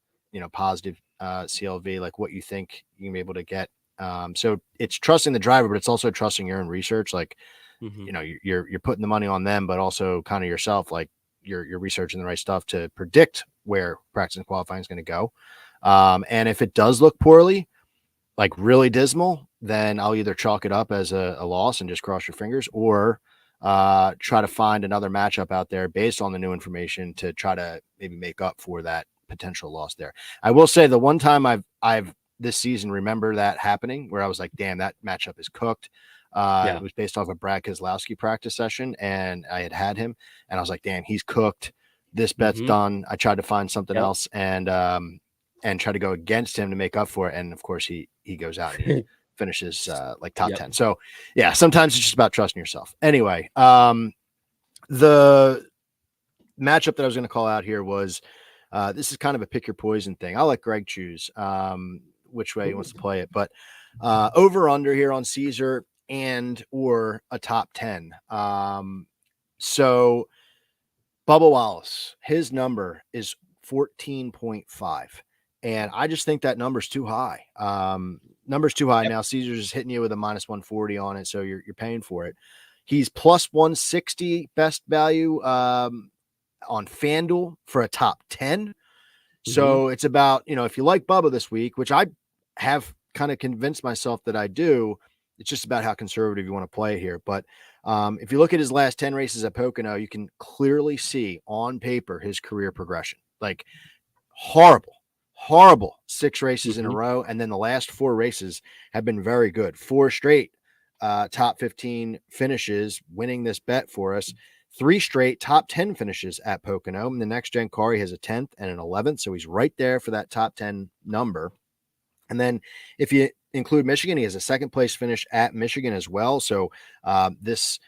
positive CLV, like what you think you can be able to get. So it's trusting the driver, but it's also trusting your own research. You're putting the money on them, but also kind of yourself, like you're researching the right stuff to predict where practice and qualifying is going to go. And if it does look poorly, like really dismal, then I'll either chalk it up as a loss and just cross your fingers, or try to find another matchup out there based on the new information to try to maybe make up for that potential loss there. I will say the one time I've this season remember that happening where I was like, damn, that matchup is cooked. It was based off of Brad Keselowski practice session, and I had him, and I was like, damn, he's cooked. This bet's done. I tried to find something else, and and try to go against him to make up for it. And of course, he goes out and he finishes like top 10. So yeah, sometimes it's just about trusting yourself. Anyway, the matchup that I was going to call out here was this is kind of a pick your poison thing. I'll let Greg choose which way he wants to play it, but over under here on Caesar and or a top 10. So Bubba Wallace, his number is 14.5. And I just think that number's too high. Number's too high. Now Caesar's is hitting you with a minus 140 on it. So you're paying for it. He's plus 160 best value on FanDuel for a top 10. So it's about, if you like Bubba this week, which I have kind of convinced myself that I do, it's just about how conservative you want to play here. But if you look at his last 10 races at Pocono, you can clearly see on paper his career progression. Like horrible 6 races in a row. And then the last 4 races have been very good. 4 straight top 15 finishes, winning this bet for us. 3 straight top 10 finishes at Pocono. And the next gen car, he has a 10th and an 11th. So he's right there for that top 10 number. And then if you include Michigan, he has a 2nd place finish at Michigan as well. So this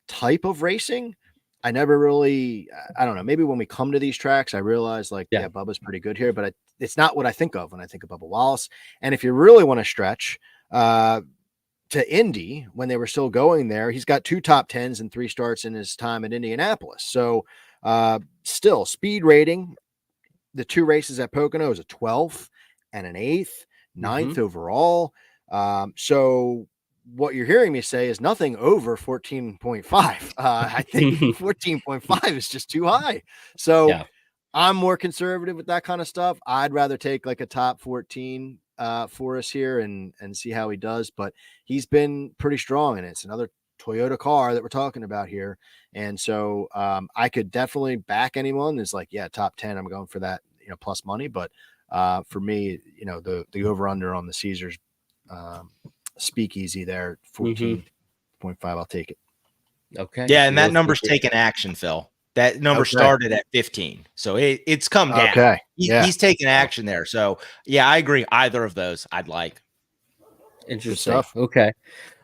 type of racing, I never really, I don't know, maybe when we come to these tracks, I realize yeah Bubba's pretty good here, but it's not what I think of when I think of Bubba Wallace. And if you really want to stretch to Indy, when they were still going there, he's got 2 top 10s and 3 starts in his time at Indianapolis. So still speed rating, the 2 races at Pocono is a 12th and an 8th, 9th overall. So what you're hearing me say is nothing over 14.5. I think 14.5 is just too high. So I'm more conservative with that kind of stuff. I'd rather take like a top 14 for us here and see how he does, but he's been pretty strong, and it's another Toyota car that we're talking about here. And so I could definitely back anyone that's like, top 10, I'm going for that, plus money. But for me, the over under on the Caesars speakeasy there, 14.5, I'll take it. Okay. Yeah, and that number's taken action, Phil. That number started at 15. So it's come down. Okay. He's taking action there. So I agree. Either of those I'd like. Interesting. Okay.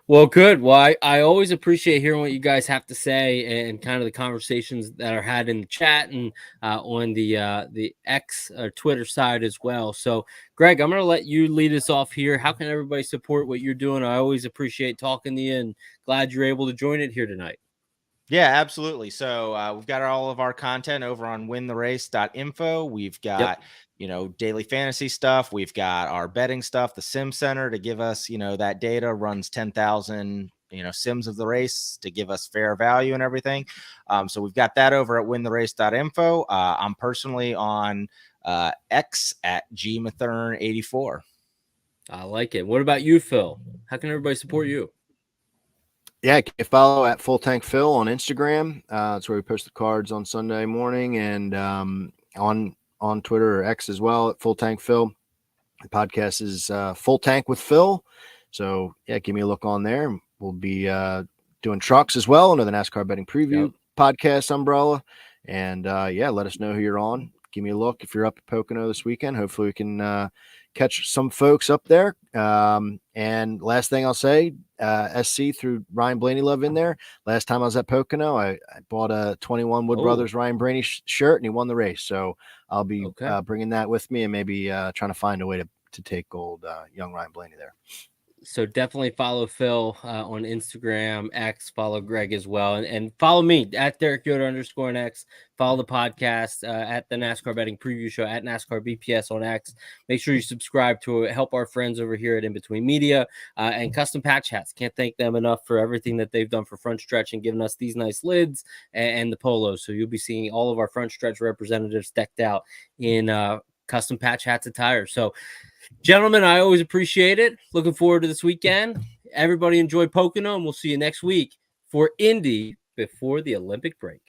Well, good. Well, I always appreciate hearing what you guys have to say and kind of the conversations that are had in the chat and on the X or Twitter side as well. So, Greg, I'm going to let you lead us off here. How can everybody support what you're doing? I always appreciate talking to you, and glad you're able to join it here tonight. Yeah, absolutely. So we've got all of our content over on wintherace.info. We've got, daily fantasy stuff. We've got our betting stuff, the Sim Center to give us, that data, runs 10,000, sims of the race to give us fair value and everything. So we've got that over at wintherace.info. I'm personally on X at gmathern84. I like it. What about you, Phil? How can everybody support you? Yeah, you can follow at Full Tank Phil on Instagram. That's where we post the cards on Sunday morning, and on Twitter or X as well at Full Tank Phil. The podcast is Full Tank with Phil. So give me a look on there. We'll be doing trucks as well under the NASCAR Betting Preview podcast umbrella. And let us know who you're on. Give me a look if you're up at Pocono this weekend. Hopefully we can catch some folks up there. And last thing I'll say, SC through Ryan Blaney Love in there. Last time I was at Pocono, I bought a 21 Wood Brothers Ryan Blaney shirt, and he won the race. So I'll be bringing that with me, and maybe trying to find a way to take old young Ryan Blaney there. So definitely follow Phil on Instagram, X, follow Greg as well. And follow me at Derek Yoder _X. Follow the podcast at the NASCAR Betting Preview Show at NASCAR BPS on X. Make sure you subscribe to it. Help our friends over here at In Between Media and Custom Patch Hats. Can't thank them enough for everything that they've done for Front Stretch and giving us these nice lids and the polos. So you'll be seeing all of our Front Stretch representatives decked out in custom patch hats attire. So, gentlemen, I always appreciate it. Looking forward to this weekend. Everybody enjoy Pocono, and we'll see you next week for Indy before the Olympic break.